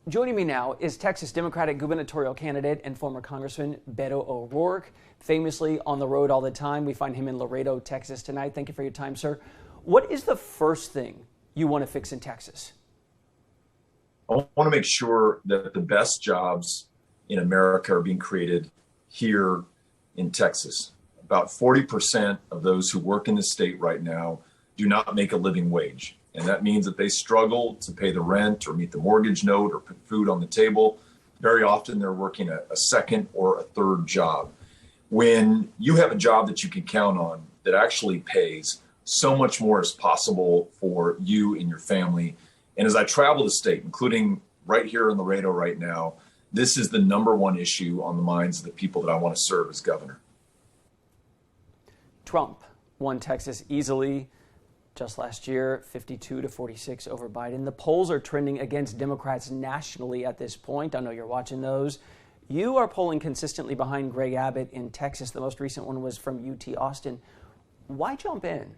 Joining me now is Texas Democratic gubernatorial candidate and former Congressman Beto O'Rourke, famously on the road all the time. We find him in Laredo, Texas tonight. Thank you for your time, sir. What is the first thing you want to fix in Texas? I want to make sure that the best jobs in America are being created here in Texas. About 40% of those who work in the state right now do not make a living wage. And that means that they struggle to pay the rent or meet the mortgage note or put food on the table. Very often they're working a second or a third job. When you have a job that you can count on that actually pays, so much more is possible for you and your family. And as I travel the state, including right here in Laredo right now, this is the number one issue on the minds of the people that I want to serve as governor. Trump won Texas easily just last year, 52-46 over Biden. The polls are trending against Democrats nationally at this point. I know you're watching those. You are polling consistently behind Greg Abbott in Texas. The most recent one was from UT Austin. Why jump in?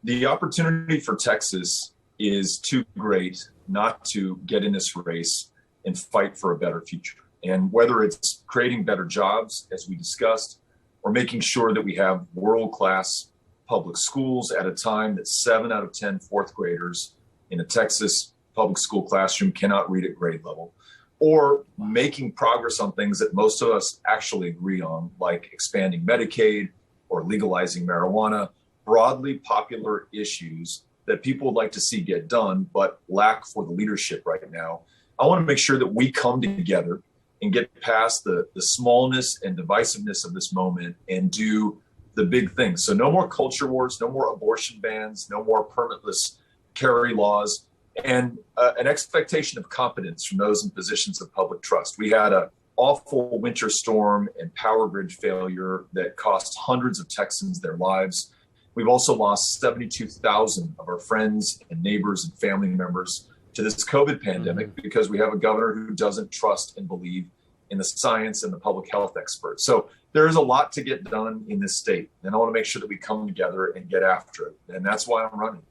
The opportunity for Texas is too great not to get in this race and fight for a better future. And whether it's creating better jobs, as we discussed, or making sure that we have world-class public schools at a time that 7 out of 10 fourth graders in a Texas public school classroom cannot read at grade level, or making progress on things that most of us actually agree on, like expanding Medicaid or legalizing marijuana, broadly popular issues that people would like to see get done, but lack for the leadership right now. I want to make sure that we come together and get past the smallness and divisiveness of this moment and do the big things. So no more culture wars, no more abortion bans, no more permitless carry laws, and an expectation of competence from those in positions of public trust. We had an awful winter storm and power grid failure that cost hundreds of Texans their lives. We've also lost 72,000 of our friends and neighbors and family members to this COVID pandemic because we have a governor who doesn't trust and believe in the science and the public health experts. So there is a lot to get done in this state, and I want to make sure that we come together and get after it. And that's why I'm running.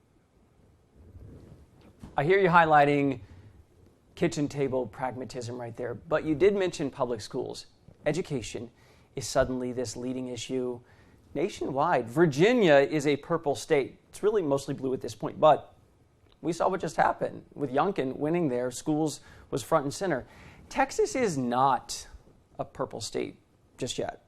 I hear you highlighting kitchen table pragmatism right there, but you did mention public schools. Education is suddenly this leading issue nationwide. Virginia is a purple state. It's really mostly blue at this point, but we saw what just happened with Youngkin winning there. Schools was front and center. Texas is not a purple state just yet.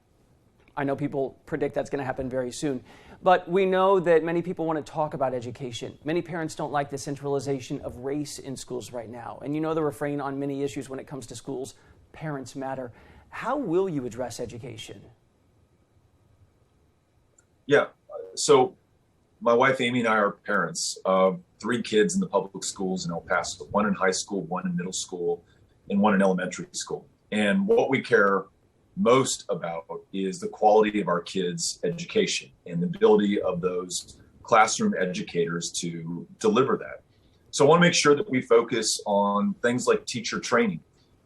I know people predict that's going to happen very soon, but we know that many people want to talk about education. Many parents don't like the centralization of race in schools right now. And you know the refrain on many issues when it comes to schools, parents matter. How will you address education? Yeah, so my wife Amy and I are parents of 3 kids in the public schools in El Paso, 1 in high school, 1 in middle school, and 1 in elementary school. And what we care most about is the quality of our kids' education and the ability of those classroom educators to deliver that. So I want to make sure that we focus on things like teacher training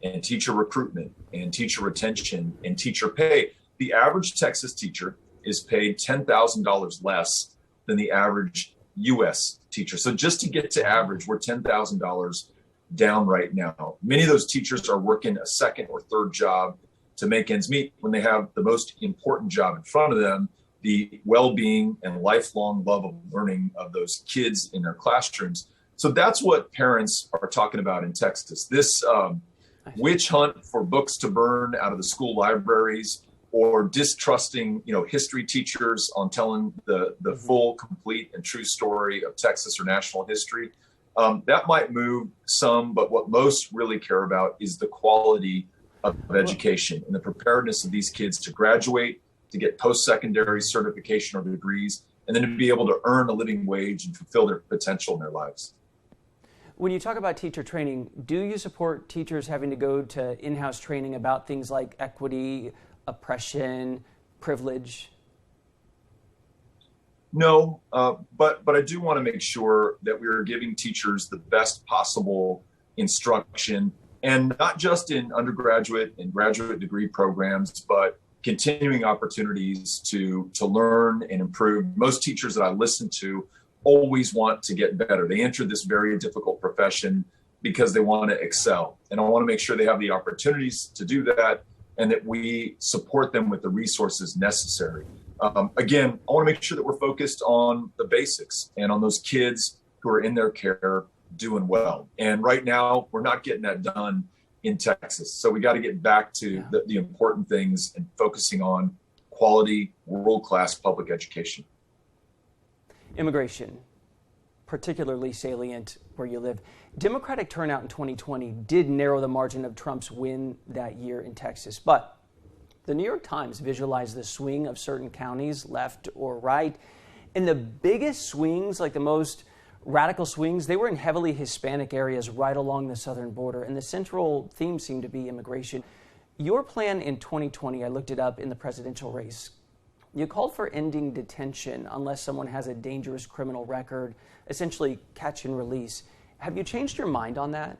and teacher recruitment and teacher retention and teacher pay. The average Texas teacher is paid $10,000 less than the average U.S. teacher. So just to get to average, we're $10,000 down right now. Many of those teachers are working a second or third job to make ends meet when they have the most important job in front of them, the well-being and lifelong love of learning of those kids in their classrooms. So that's what parents are talking about in Texas. This witch hunt for books to burn out of the school libraries, or distrusting, history teachers on telling the full, complete, and true story of Texas or national history. That might move some, but what most really care about is the quality of education and the preparedness of these kids to graduate, to get post-secondary certification or degrees, and then to be able to earn a living wage and fulfill their potential in their lives. When you talk about teacher training, do you support teachers having to go to in-house training about things like equity, oppression, privilege? No, but I do want to make sure that we are giving teachers the best possible instruction, and not just in undergraduate and graduate degree programs, but continuing opportunities to learn and improve. Most teachers that I listen to always want to get better. They enter this very difficult profession because they want to excel. And I want to make sure they have the opportunities to do that and that we support them with the resources necessary. Again, I want to make sure that we're focused on the basics and on those kids who are in their care doing well. And right now, we're not getting that done in Texas. So we got to get back to the important things and focusing on quality, world-class public education. Immigration, particularly salient where you live. Democratic turnout in 2020 did narrow the margin of Trump's win that year in Texas, but the New York Times visualized the swing of certain counties, left or right, and the biggest swings, like the most radical swings, they were in heavily Hispanic areas right along the southern border, and the central theme seemed to be immigration. Your plan in 2020, I looked it up in the presidential race. You called for ending detention unless someone has a dangerous criminal record, essentially catch and release. Have you changed your mind on that?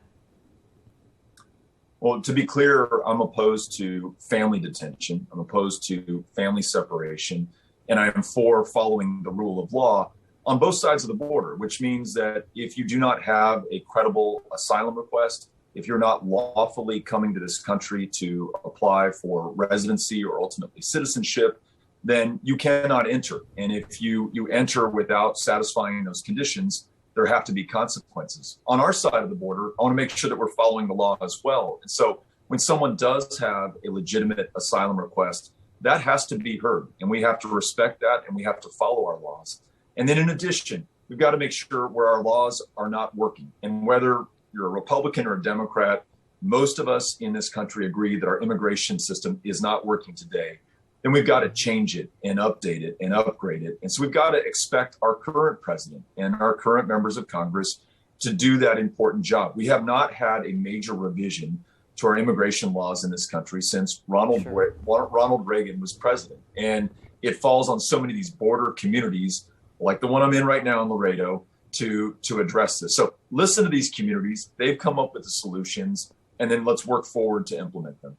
Well, to be clear, I'm opposed to family detention. I'm opposed to family separation, and I am for following the rule of law on both sides of the border, which means that if you do not have a credible asylum request, if you're not lawfully coming to this country to apply for residency or ultimately citizenship, then you cannot enter. And if you enter without satisfying those conditions, there have to be consequences. On our side of the border, I want to make sure that we're following the law as well. And so when someone does have a legitimate asylum request, that has to be heard. And we have to respect that and we have to follow our laws. And then in addition, we've got to make sure where our laws are not working. And whether you're a Republican or a Democrat, most of us in this country agree that our immigration system is not working today. Then we've got to change it and update it and upgrade it. And so we've got to expect our current president and our current members of Congress to do that important job. We have not had a major revision to our immigration laws in this country since Ronald Reagan was president. And it falls on so many of these border communities, like the one I'm in right now in Laredo, to address this. So listen to these communities. They've come up with the solutions, and then let's work forward to implement them.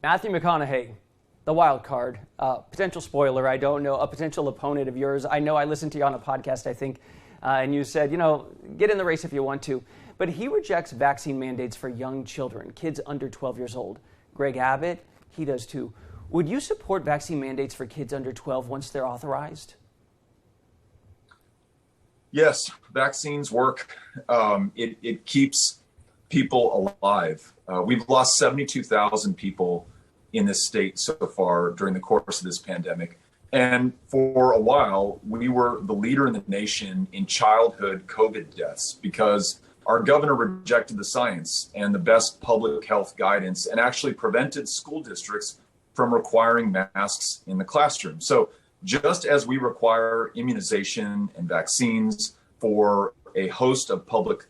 Matthew McConaughey, the wild card, potential spoiler, I don't know, a potential opponent of yours. I know I listened to you on a podcast, I think, and you said, get in the race if you want to. But he rejects vaccine mandates for young children, kids under 12 years old. Greg Abbott, he does too. Would you support vaccine mandates for kids under 12 once they're authorized? Yes, vaccines work. It keeps people alive. We've lost 72,000 people in this state so far during the course of this pandemic. And for a while, we were the leader in the nation in childhood COVID deaths because our governor rejected the science and the best public health guidance and actually prevented school districts from requiring masks in the classroom. So just as we require immunization and vaccines for a host of public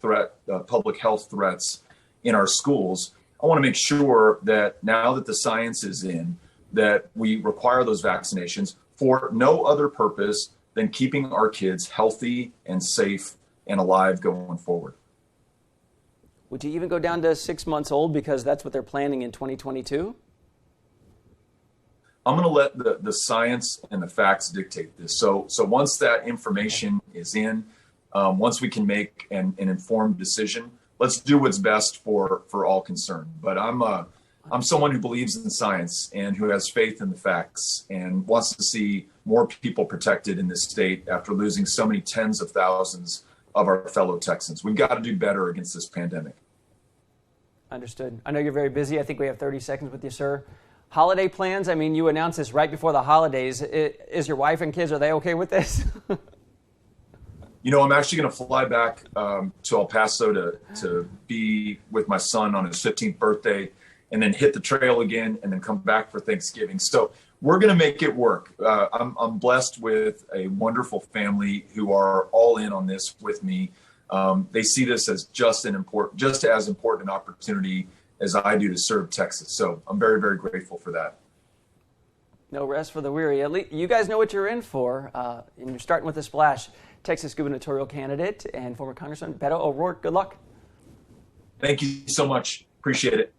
health threats in our schools, I want to make sure that now that the science is in, that we require those vaccinations for no other purpose than keeping our kids healthy and safe and alive going forward. Would you even go down to 6 months old because that's what they're planning in 2022? I'm going to let the science and the facts dictate this. So once that information is in, once we can make an informed decision, let's do what's best for all concerned. But I'm someone who believes in science and who has faith in the facts and wants to see more people protected in this state after losing so many tens of thousands of our fellow Texans. We've got to do better against this pandemic. Understood. I know you're very busy. I think we have 30 seconds with you, sir. Holiday plans? I mean, you announced this right before the holidays. Is your wife and kids, are they okay with this? I'm actually going to fly back to El Paso to be with my son on his 15th birthday and then hit the trail again and then come back for Thanksgiving. So we're going to make it work. I'm blessed with a wonderful family who are all in on this with me. They see this as just as important an opportunity as I do to serve Texas. So I'm very, very grateful for that. No rest for the weary. At least you guys know what you're in for, and you're starting with a splash. Texas gubernatorial candidate and former Congressman Beto O'Rourke. Good luck. Thank you so much. Appreciate it.